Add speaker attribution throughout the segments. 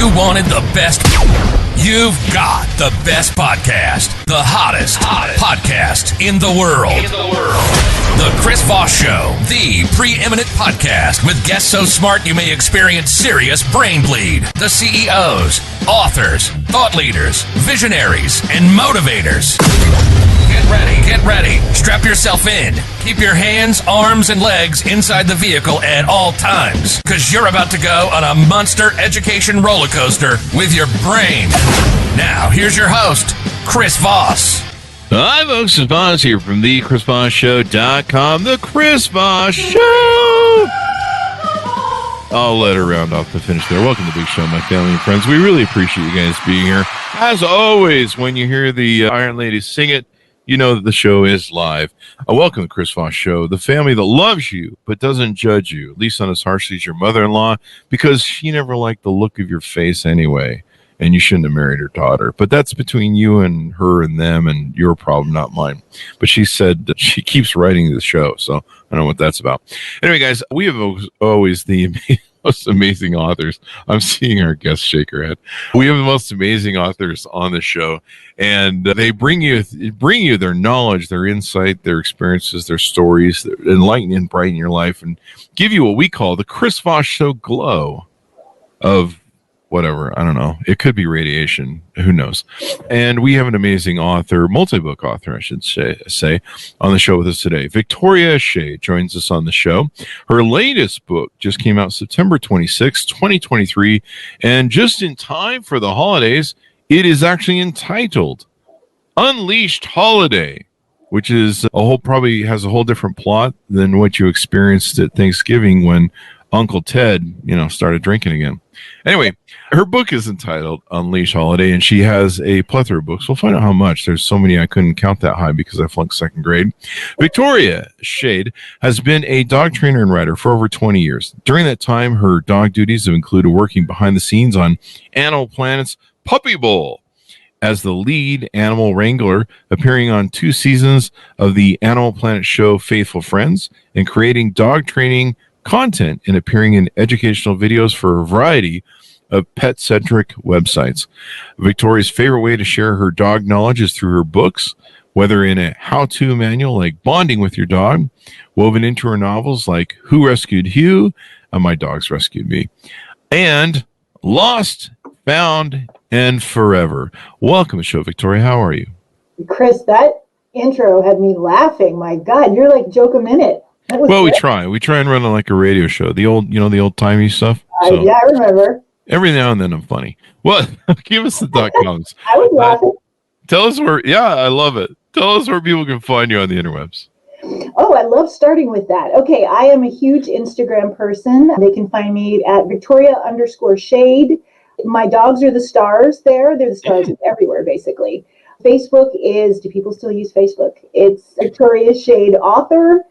Speaker 1: you wanted the best, you've got the best podcast. The hottest podcast in the world. The Chris Voss Show, the preeminent podcast with guests so smart you may experience serious brain bleed. The CEOs, authors, thought leaders, visionaries, and motivators. Get ready. Strap yourself in. Keep your hands, arms, and legs inside the vehicle at all times, because you're about to go on a monster education roller coaster with your brain. Now, here's your host, Chris Voss.
Speaker 2: Hi, folks. It's Voss here from thechrisvossshow.com. The Chris Voss Show. I'll let her round off the finish there. Welcome to the big show, my family and friends. We really appreciate you guys being here. As always, when you hear the Iron Lady sing it, you know that the show is live. Welcome to the Chris Voss Show, the family that loves you but doesn't judge you, at least not as harshly as your mother-in-law, because she never liked the look of your face anyway, and you shouldn't have married her daughter. But that's between you and her and them and your problem, not mine. But she said that she keeps writing the show, so I don't know what that's about. Anyway, guys, we have always the most amazing authors. I'm seeing our guest shake her head. We have the most amazing authors on the show, and they bring you their knowledge, their insight, their experiences, their stories, that enlighten and brighten your life, and give you what we call the Chris Voss Show glow of whatever. I don't know. It could be radiation. Who knows? And we have an amazing author, multi-book author, I should say, on the show with us today. Victoria Schade joins us on the show. Her latest book just came out September 26, 2023, and just in time for the holidays, it is actually entitled Unleashed Holiday, which is probably has a whole different plot than what you experienced at Thanksgiving when Uncle Ted, started drinking again. Anyway, her book is entitled Unleashed Holiday, and she has a plethora of books. We'll find out how much. There's so many I couldn't count that high because I flunked second grade. Victoria Schade has been a dog trainer and writer for over 20 years. During that time, her dog duties have included working behind the scenes on Animal Planet's Puppy Bowl as the lead animal wrangler, appearing on 2 seasons of the Animal Planet show Faithful Friends, and creating dog training content and appearing in educational videos for a variety of pet-centric websites. Victoria's favorite way to share her dog knowledge is through her books, whether in a how-to manual like Bonding with Your Dog, woven into her novels like Who Rescued Hugh? And My Dogs Rescued Me, and Lost, Found, and Forever. Welcome to the show, Victoria. How are you?
Speaker 3: Chris, that intro had me laughing. My God, you're like joke a minute.
Speaker 2: Well, we try and run it like a radio show. The old timey stuff. So
Speaker 3: yeah, I remember.
Speaker 2: Every now and then I'm funny. Well, give us the .coms.
Speaker 3: I was laughing.
Speaker 2: Tell us where. Yeah, I love it. Tell us where people can find you on the interwebs.
Speaker 3: Oh, I love starting with that. Okay, I am a huge Instagram person. They can find me at Victoria_Schade. My dogs are the stars there. They're the stars everywhere, basically. Facebook is. Do people still use Facebook? It's Victoria Schade Author.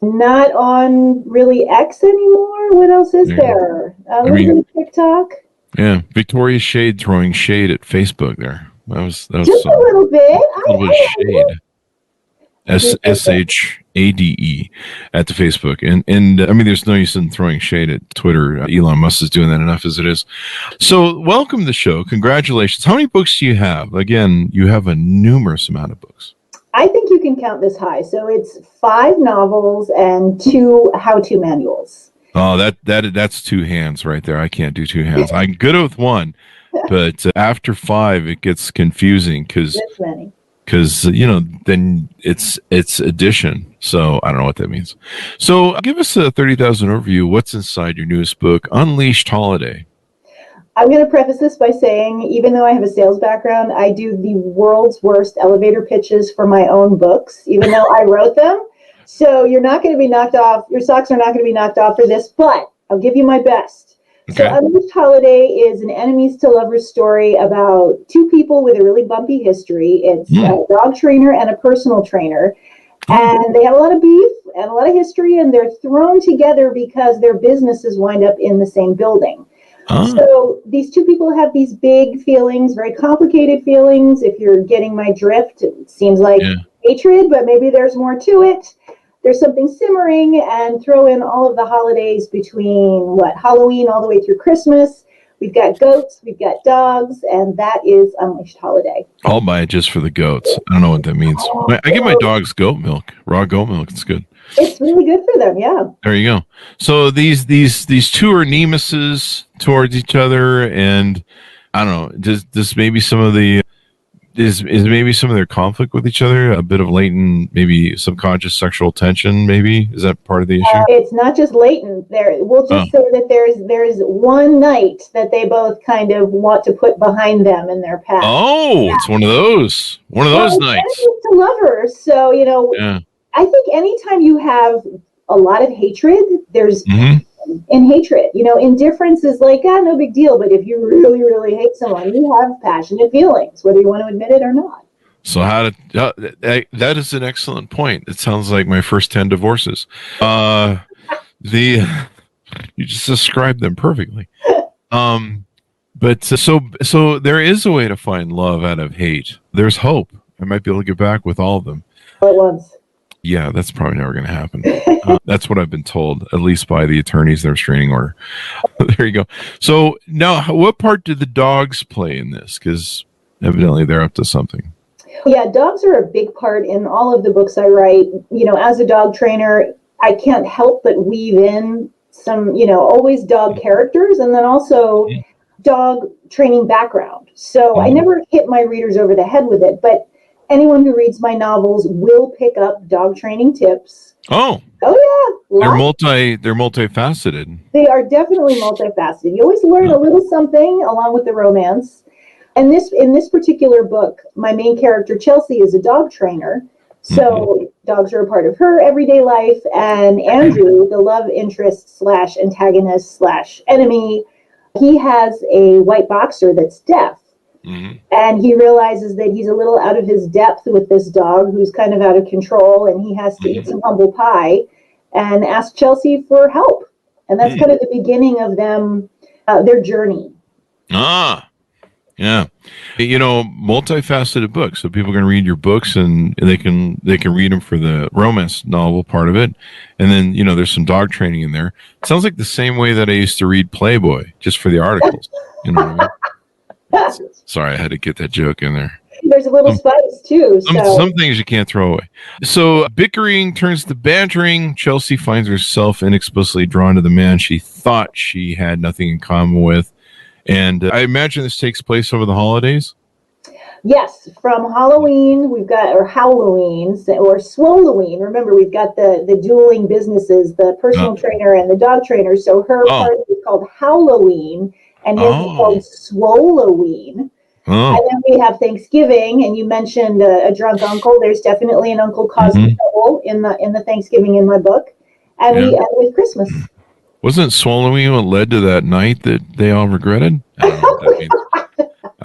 Speaker 3: Not on really X anymore. What else is there? A little bit of TikTok.
Speaker 2: Yeah, Victoria Schade throwing shade at Facebook there. That was
Speaker 3: just a little bit.
Speaker 2: A little bit shade. SHADE at the Facebook. And I mean, there's no use in throwing shade at Twitter. Elon Musk is doing that enough as it is. So welcome to the show. Congratulations. How many books do you have? Again, you have a numerous amount of books.
Speaker 3: I think you can count this high. So it's 5 novels and 2 how-to manuals.
Speaker 2: Oh, that's 2 hands right there. I can't do 2 hands. I'm good with 1, but after 5, it gets confusing because then it's addition. So I don't know what that means. So give us a 30,000 overview. What's inside your newest book, Unleashed Holiday?
Speaker 3: I'm going to preface this by saying, even though I have a sales background, I do the world's worst elevator pitches for my own books, even though I wrote them. So you're not going to be knocked off. Your socks are not going to be knocked off for this, but I'll give you my best. Okay. So Unleashed Holiday is an enemies to lovers story about 2 people with a really bumpy history. It's a dog trainer and a personal trainer. And they have a lot of beef and a lot of history, and they're thrown together because their businesses wind up in the same building. So these 2 people have these big feelings, very complicated feelings. If you're getting my drift, it seems like hatred, but maybe there's more to it. There's something simmering, and throw in all of the holidays between Halloween all the way through Christmas. We've got goats, we've got dogs, and that is Unleashed Holiday.
Speaker 2: I'll buy it just for the goats. I don't know what that means. I give my dogs goat milk, raw goat milk. It's good.
Speaker 3: It's really good for them, yeah.
Speaker 2: There you go. So these two are nemesis towards each other, and I don't know. Does maybe some of the is maybe some of their conflict with each other a bit of latent, maybe subconscious sexual tension? Maybe is that part of the issue?
Speaker 3: It's not just latent. We'll just say that there's one night that they both kind of want to put behind them in their past.
Speaker 2: Oh, it's one of those nights.
Speaker 3: To lovers, so
Speaker 2: Yeah.
Speaker 3: I think anytime you have a lot of hatred, there's in hatred. Indifference is like, no big deal. But if you really, really hate someone, you have passionate feelings, whether you want to admit it or not.
Speaker 2: So that is an excellent point. It sounds like my first 10 divorces. You just described them perfectly. But so there is a way to find love out of hate. There's hope. I might be able to get back with all of them.
Speaker 3: All at once.
Speaker 2: Yeah, that's probably never going to happen. That's what I've been told, at least by the attorneys, their restraining order. There you go. So now, what part do the dogs play in this? Because evidently they're up to something.
Speaker 3: Yeah, dogs are a big part in all of the books I write. As a dog trainer, I can't help but weave in some, always dog characters, and then also dog training background. So I never hit my readers over the head with it, but anyone who reads my novels will pick up dog training tips. Oh yeah.
Speaker 2: They're multifaceted.
Speaker 3: They are definitely multifaceted. You always learn a little something along with the romance. And in this particular book, my main character, Chelsea, is a dog trainer. So dogs are a part of her everyday life. And Andrew, the love interest / antagonist / enemy, he has a white boxer that's deaf. And he realizes that he's a little out of his depth with this dog who's kind of out of control, and he has to eat some humble pie and ask Chelsea for help. And that's kind of the beginning of them, their journey.
Speaker 2: Yeah. Multifaceted books. So people can read your books and they can read them for the romance novel part of it. And then, there's some dog training in there. It sounds like the same way that I used to read Playboy, just for the articles. You know what I mean? Sorry, I had to get that joke in there.
Speaker 3: There's a little spice too.
Speaker 2: Some things you can't throw away. So bickering turns to bantering. Chelsea finds herself inexplicably drawn to the man she thought she had nothing in common with. And I imagine this takes place over the holidays?
Speaker 3: Yes, from Halloween, we've got, or Halloween, or Swalloween. Remember, we've got the dueling businesses, the personal trainer and the dog trainer. So her party is called Halloween, and his is called Swalloween. And then we have Thanksgiving, and you mentioned a drunk uncle. There's definitely an uncle causing trouble in the Thanksgiving in my book. And we end with Christmas.
Speaker 2: Wasn't swallowing what led to that night that they all regretted? I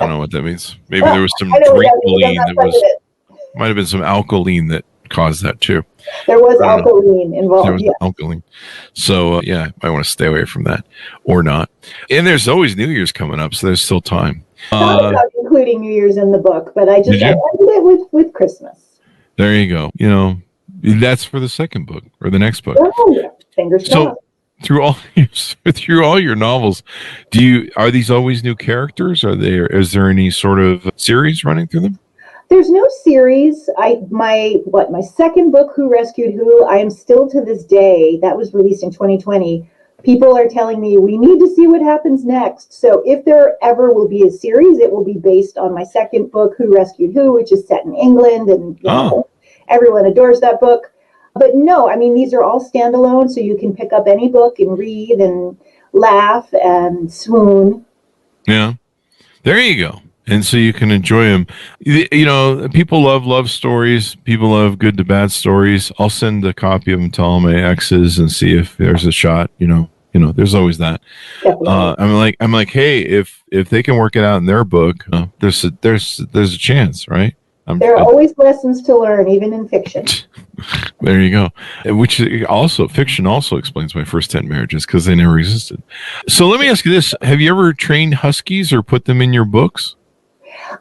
Speaker 2: don't know what that means. Maybe there was some drinkoline might have been some alkaline that caused that too.
Speaker 3: There was alkaline involved.
Speaker 2: There was alkaline. So, I might want to stay away from that or not. And there's always New Year's coming up, so there's still time.
Speaker 3: Not about including New Year's in the book, but I ended it with Christmas.
Speaker 2: There you go. That's for the second book or the next book.
Speaker 3: Oh, yeah. Fingers crossed.
Speaker 2: Through all your novels, are these always new characters? Is there any sort of series running through them?
Speaker 3: There's no series. My second book, Who Rescued Who, I am still to this day, that was released in 2020. People are telling me we need to see what happens next. So if there ever will be a series, it will be based on my second book, Who Rescued Who, which is set in England, and everyone adores that book. But no, these are all standalone, so you can pick up any book and read and laugh and swoon.
Speaker 2: Yeah, there you go. And so you can enjoy them. People love love stories. People love good to bad stories. I'll send a copy of them to all my exes and see if there's a shot. There's always that. I'm like, hey, if they can work it out in their book, there's a chance, right?
Speaker 3: There are always lessons to learn, even in fiction.
Speaker 2: There you go. Fiction also explains my first 10 marriages because they never existed. So let me ask you this. Have you ever trained huskies or put them in your books?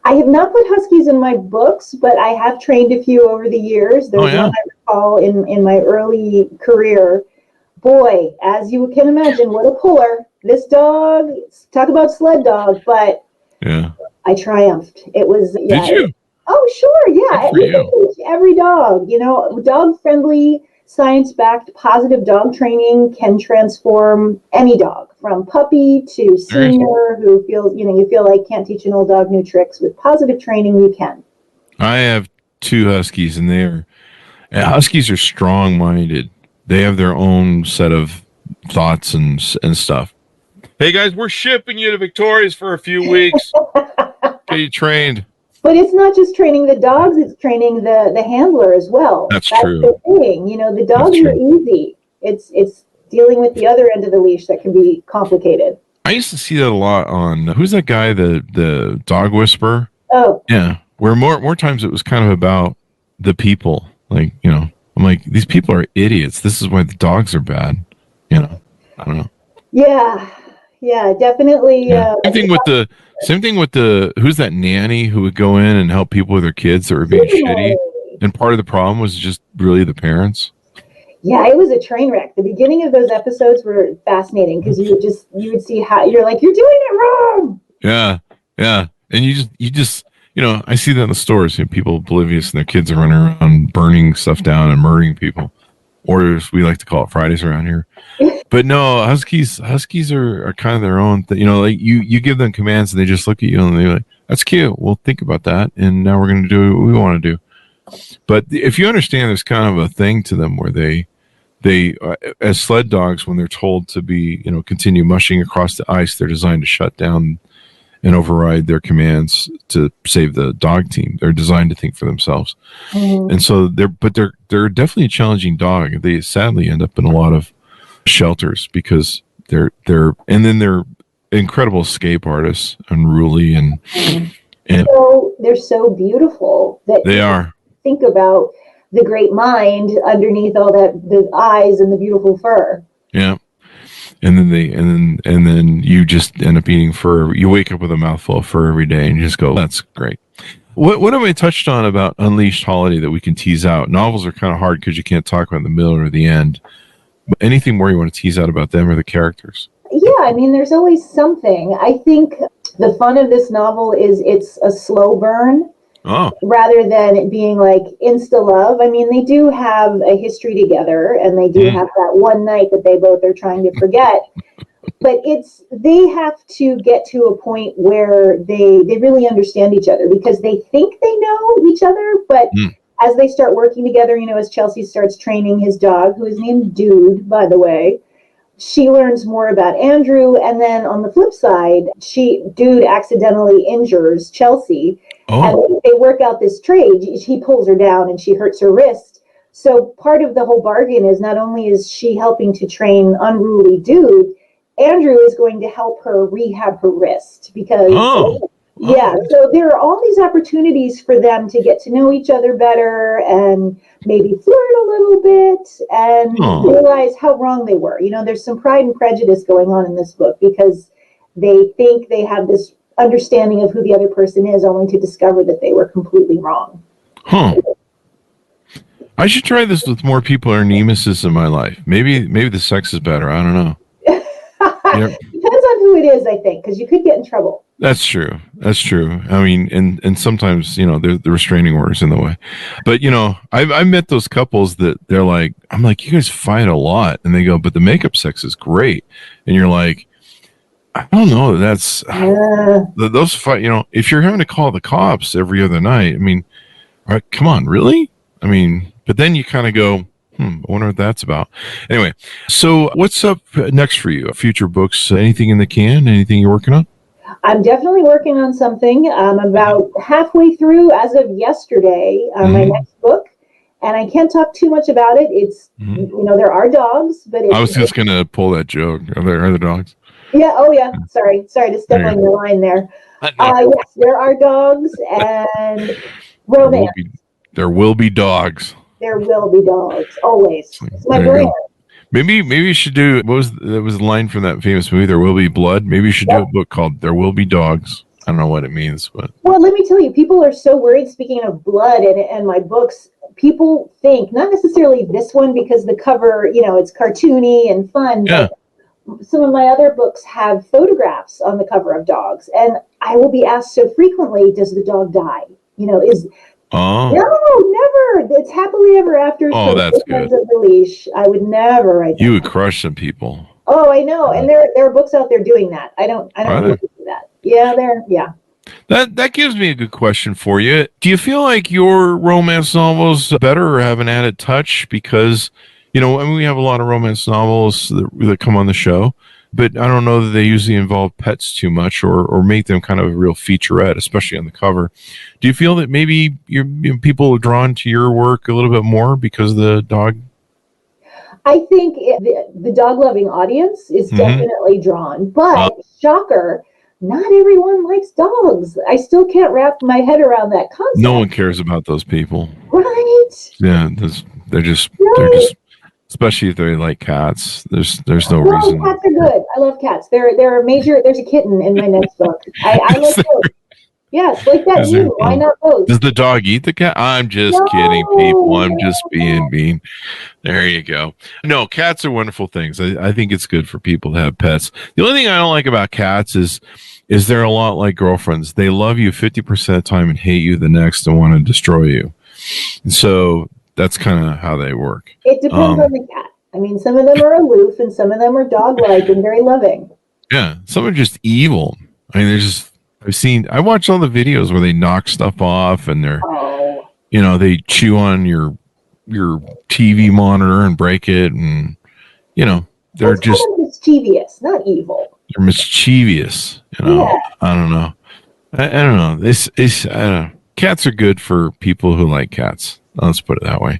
Speaker 3: I have not put huskies in my books, but I have trained a few over the years. There's one I recall in my early career. Boy, as you can imagine, what a puller. this dog, talk about sled dog, but
Speaker 2: Yeah.
Speaker 3: I triumphed. It was, yeah.
Speaker 2: Did you?
Speaker 3: Oh, sure. Yeah.
Speaker 2: Good for you.
Speaker 3: Every dog, dog friendly, science backed, positive dog training can transform any dog from puppy to senior who feels, you feel like can't teach an old dog new tricks. With positive training, you can.
Speaker 2: I have 2 Huskies, and Huskies are strong-minded. They have their own set of thoughts and stuff. Hey guys, we're shipping you to Victoria's for a few weeks. Get you trained.
Speaker 3: But it's not just training the dogs; it's training the handler as well.
Speaker 2: That's true.
Speaker 3: The thing, the dogs are easy. It's dealing with the other end of the leash that can be complicated.
Speaker 2: I used to see that a lot on who's that guy, the dog whisperer?
Speaker 3: Oh,
Speaker 2: yeah. Where more times it was kind of about the people. Like, I'm like, these people are idiots. This is why the dogs are bad. I don't know.
Speaker 3: Yeah, definitely.
Speaker 2: Yeah. Same thing with the who's that nanny who would go in and help people with their kids that were being shitty. And part of the problem was just really the parents. Yeah,
Speaker 3: it was a train wreck. The beginning of those episodes were fascinating because you would see how you're like, you're doing it wrong.
Speaker 2: Yeah. And you just I see that in the stores, people oblivious and their kids are running around burning stuff down and murdering people. Or as we like to call it, Fridays around here. But no, Huskies are kind of their own thing. Like you give them commands and they just look at you and they're like, that's cute. We'll think about that. And now we're going to do what we want to do. But if you understand, there's kind of a thing to them where they as sled dogs, when they're told to be, continue mushing across the ice, they're designed to shut down and override their commands to save the dog team. They're designed to think for themselves. Mm-hmm. And so they're definitely a challenging dog. They sadly end up in a lot of shelters because they're incredible escape artists, unruly and
Speaker 3: so they're so beautiful that
Speaker 2: they are.
Speaker 3: Think about the great mind underneath all that, the eyes and the beautiful fur.
Speaker 2: Yeah. And then you just end up eating fur. You wake up with a mouthful of fur every day and you just go, that's great. What have I touched on about Unleashed Holiday that we can tease out? Novels are kind of hard because you can't talk about the middle or the end. But anything more you want to tease out about them or the characters?
Speaker 3: Yeah, there's always something. I think the fun of this novel is it's a slow burn.
Speaker 2: Oh.
Speaker 3: Rather than it being like insta love. They do have a history together and they do have that one night that they both are trying to forget. But they have to get to a point where they really understand each other because they think they know each other. But as they start working together, as Chelsea starts training his dog, who is named Dude, by the way, she learns more about Andrew. And then on the flip side, Dude accidentally injures Chelsea.
Speaker 2: Oh.
Speaker 3: And they work out this trade. He pulls her down and she hurts her wrist. So part of the whole bargain is not only is she helping to train unruly Dude, Andrew is going to help her rehab her wrist because so there are all these opportunities for them to get to know each other better and maybe flirt a little bit and realize how wrong they were. There's some Pride and Prejudice going on in this book because they think they have this understanding of who the other person is, only to discover that they were completely wrong.
Speaker 2: I should try this with more people or nemesis in my life. Maybe the sex is better. I don't know.
Speaker 3: Depends on who it is, I think, because you could get in trouble.
Speaker 2: That's true. And sometimes, the restraining order's in the way. But, I've met those couples that they're like, I'm like, you guys fight a lot. And they go, but the makeup sex is great. And you're like, I don't know. That's those fight. If you're having to call the cops every other night, all right, come on, really? But then you kind of go, I wonder what that's about. Anyway, so what's up next for you? Future books? Anything in the can? Anything you're working on?
Speaker 3: I'm definitely working on something. I'm about halfway through as of yesterday. My next book, and I can't talk too much about it. It's there are dogs, but
Speaker 2: I was just gonna pull that joke. Are there dogs?
Speaker 3: Yeah. Oh, yeah. Sorry to step on your line there. Yes, there are dogs and romance.
Speaker 2: There will be dogs.
Speaker 3: There will be dogs. Always. It's my brand.
Speaker 2: Maybe you should do. What was the line from that famous movie? There Will Be Blood. Maybe you should do a book called There Will Be Dogs. I don't know what it means, but
Speaker 3: well, let me tell you, people are so worried. Speaking of blood and my books, people think not necessarily this one because the cover, it's cartoony and fun.
Speaker 2: Yeah.
Speaker 3: some of my other books have photographs on the cover of dogs, and I will be asked so frequently, does the dog die?
Speaker 2: Oh.
Speaker 3: No, never. It's happily ever after.
Speaker 2: Oh, that's good.
Speaker 3: Of the leash. I would never write that.
Speaker 2: You would crush some people.
Speaker 3: Oh, I know. And there are books out there doing that. I don't do that. Yeah.
Speaker 2: That gives me a good question for you. Do you feel like your romance novels better or have an added touch? Because, we have a lot of romance novels that come on the show, but I don't know that they usually involve pets too much or make them kind of a real featurette, especially on the cover. Do you feel that maybe people are drawn to your work a little bit more because of the dog?
Speaker 3: I think the dog-loving audience is definitely drawn, but shocker, not everyone likes dogs. I still can't wrap my head around that concept.
Speaker 2: No one cares about those people.
Speaker 3: Right?
Speaker 2: Yeah, they're just, especially if they like cats. There's no reason.
Speaker 3: Cats are good. I love cats. They're a major. There's a kitten in my next book. I like those. Yes, like that. Why not both?
Speaker 2: Does the dog eat the cat? I'm just kidding, people. I'm just being mean. There you go. No, cats are wonderful things. I think it's good for people to have pets. The only thing I don't like about cats is they're a lot like girlfriends. They love you 50% of the time and hate you the next and want to destroy you. And so that's kind of how they work.
Speaker 3: It depends on the cat. I mean, some of them are aloof and some of them are dog-like and very loving.
Speaker 2: Yeah, some are just evil. I mean, I watch all the videos where they knock stuff off and they chew on your TV monitor and break it, and they're just
Speaker 3: mischievous, not evil.
Speaker 2: They're mischievous.
Speaker 3: Yeah.
Speaker 2: I don't know. I don't know. Cats are good for people who like cats. Let's put it that way.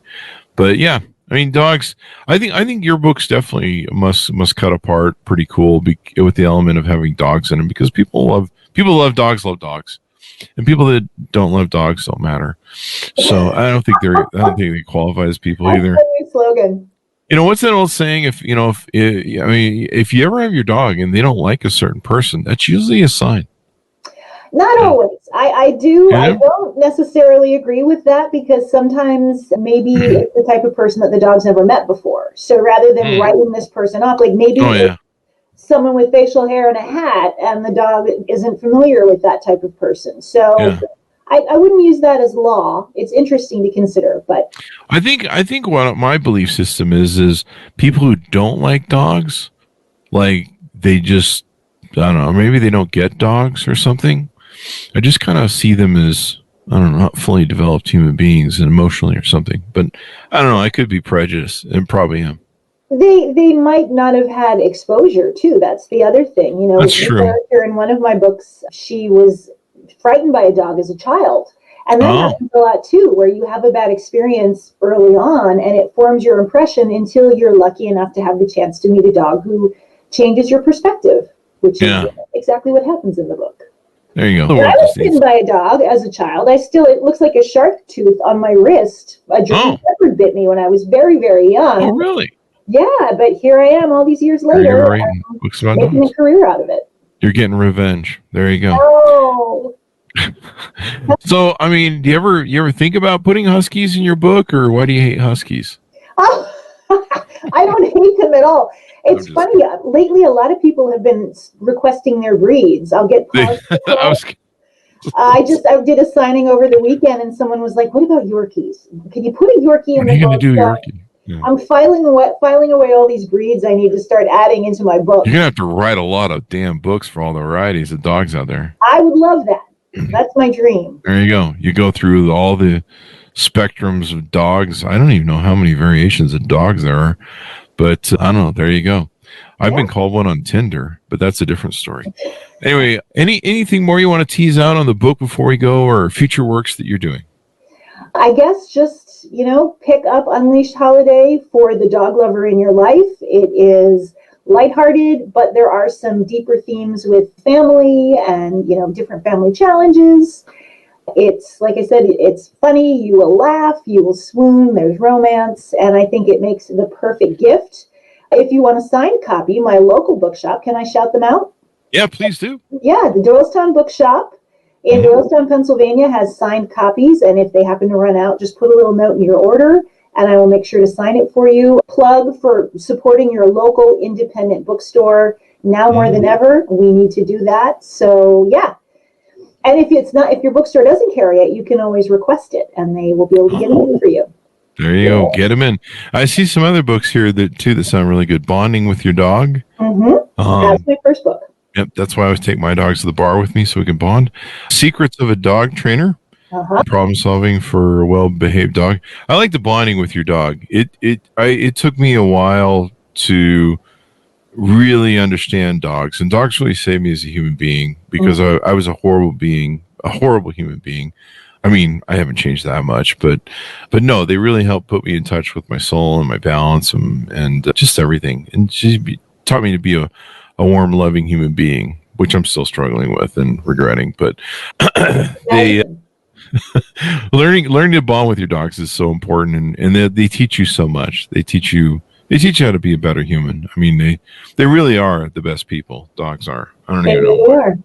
Speaker 2: But yeah, I mean, dogs. I think your books definitely must cut apart pretty cool with the element of having dogs in them, because people love dogs, and people that don't love dogs don't matter. So I don't think they qualify as people either.
Speaker 3: That's a new slogan.
Speaker 2: What's that old saying? If you ever have your dog and they don't like a certain person, that's usually a sign.
Speaker 3: Not always. I do. Yeah. I don't necessarily agree with that, because sometimes maybe it's the type of person that the dog's never met before. So rather than writing this person off, like maybe someone with facial hair and a hat, and the dog isn't familiar with that type of person. So I wouldn't use that as law. It's interesting to consider, but
Speaker 2: I think what my belief system is people who don't like dogs, like they just, I don't know, maybe they don't get dogs or something. I just kind of see them as, I don't know, not fully developed human beings and emotionally or something. But I don't know, I could be prejudiced, and probably am.
Speaker 3: They might not have had exposure too. That's the other thing.
Speaker 2: That's true.
Speaker 3: Character in one of my books, she was frightened by a dog as a child. And that happens a lot too, where you have a bad experience early on and it forms your impression until you're lucky enough to have the chance to meet a dog who changes your perspective, which is exactly what happens in the book.
Speaker 2: There you go.
Speaker 3: I was bitten by a dog as a child. It looks like a shark tooth on my wrist. A German Shepherd bit me when I was very, very young.
Speaker 2: Oh, really?
Speaker 3: Yeah, but here I am all these years later, making a career out of it.
Speaker 2: You're getting revenge. There you go.
Speaker 3: Oh.
Speaker 2: So, I mean, do you ever think about putting huskies in your book, or why do you hate huskies?
Speaker 3: Oh, I don't hate them at all. It's funny. Lately, a lot of people have been requesting their breeds. I'll get I did a signing over the weekend, and someone was like, "What about Yorkies? Can you put a Yorkie in the book?" What are you going to do, Yorkie? Yeah. I'm filing away all these breeds I need to start adding into my book.
Speaker 2: You're going to have to write a lot of damn books for all the varieties of dogs out there.
Speaker 3: I would love that. That's my dream.
Speaker 2: There you go. You go through all the spectrums of dogs. I don't even know how many variations of dogs there are, but I don't know. There you go. I've been called one on Tinder, but that's a different story. Anyway, anything more you want to tease out on the book before we go, or future works that you're doing?
Speaker 3: I guess just, pick up Unleashed Holiday for the dog lover in your life. It is lighthearted, but there are some deeper themes with family and, different family challenges. It's, like I said, it's funny. You will laugh, you will swoon, there's romance, and I think it makes the perfect gift. If you want a signed copy, my local bookshop, can I shout them out?
Speaker 2: Yeah, please do.
Speaker 3: Yeah, the Doylestown Bookshop in Doylestown, Pennsylvania has signed copies, and if they happen to run out, just put a little note in your order, and I will make sure to sign it for you. Plug for supporting your local independent bookstore. Now more than ever, we need to do that. So yeah. And if your bookstore doesn't carry it, you can always request it, and they will be able to get it in for you.
Speaker 2: There you go. Get them in. I see some other books here that sound really good. Bonding with Your Dog.
Speaker 3: That's my first book.
Speaker 2: Yep, that's why I always take my dogs to the bar with me so we can bond. Secrets of a Dog Trainer. Problem solving for a well-behaved dog. I like the bonding with your dog. It took me a while to really understand dogs, and dogs really saved me as a human being because I was a horrible human being. I mean, I haven't changed that much, but no, they really helped put me in touch with my soul and my balance and just everything. And she taught me to be a warm, loving human being, which I'm still struggling with and regretting. But learning to bond with your dogs is so important, and they teach you so much. They teach you how to be a better human. I mean, they really are the best people. Dogs are. I don't even know.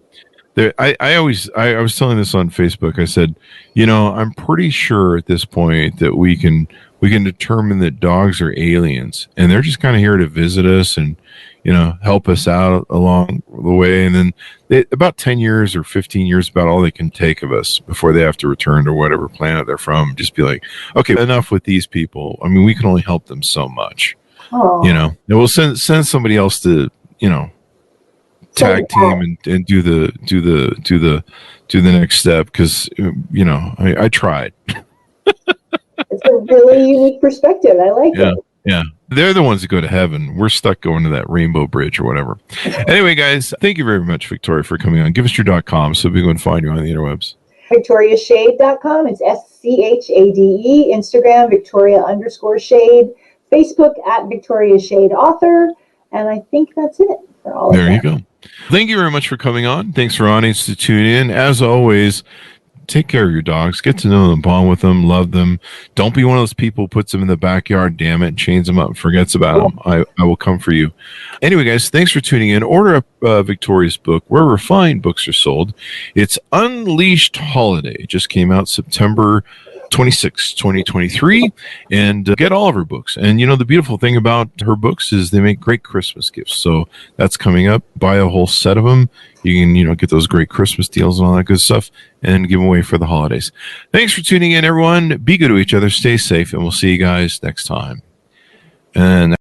Speaker 2: I was telling this on Facebook. I said, I'm pretty sure at this point that we can determine that dogs are aliens, and they're just kind of here to visit us and help us out along the way. And then about 10 years or 15 years, about all they can take of us before they have to return to whatever planet they're from. Just be like, okay, enough with these people. I mean, we can only help them so much. And we'll send somebody else to tag team and do the next step, because I tried.
Speaker 3: It's a really unique perspective. I like it.
Speaker 2: Yeah. They're the ones that go to heaven. We're stuck going to that rainbow bridge or whatever. Anyway, guys, thank you very much, Victoria, for coming on. Give us your .com so we can find you on the interwebs.
Speaker 3: VictoriaSchade.com. It's SCHADE. Instagram, Victoria_Schade. Facebook @VictoriaSchadeAuthor. And I think that's it for all of that.
Speaker 2: There you go. Thank you very much for coming on. Thanks for audience to tune in. As always, take care of your dogs. Get to know them, bond with them, love them. Don't be one of those people who puts them in the backyard, damn it, chains them up and forgets about them. I will come for you. Anyway, guys, thanks for tuning in. Order up Victoria's book, where refined books are sold. It's Unleashed Holiday. It just came out September 26, 2023, and get all of her books. And the beautiful thing about her books is they make great Christmas gifts. So that's coming up. Buy a whole set of them. You can get those great Christmas deals and all that good stuff and give them away for the holidays. Thanks for tuning in, everyone. Be good to each other, stay safe, and we'll see you guys next time. And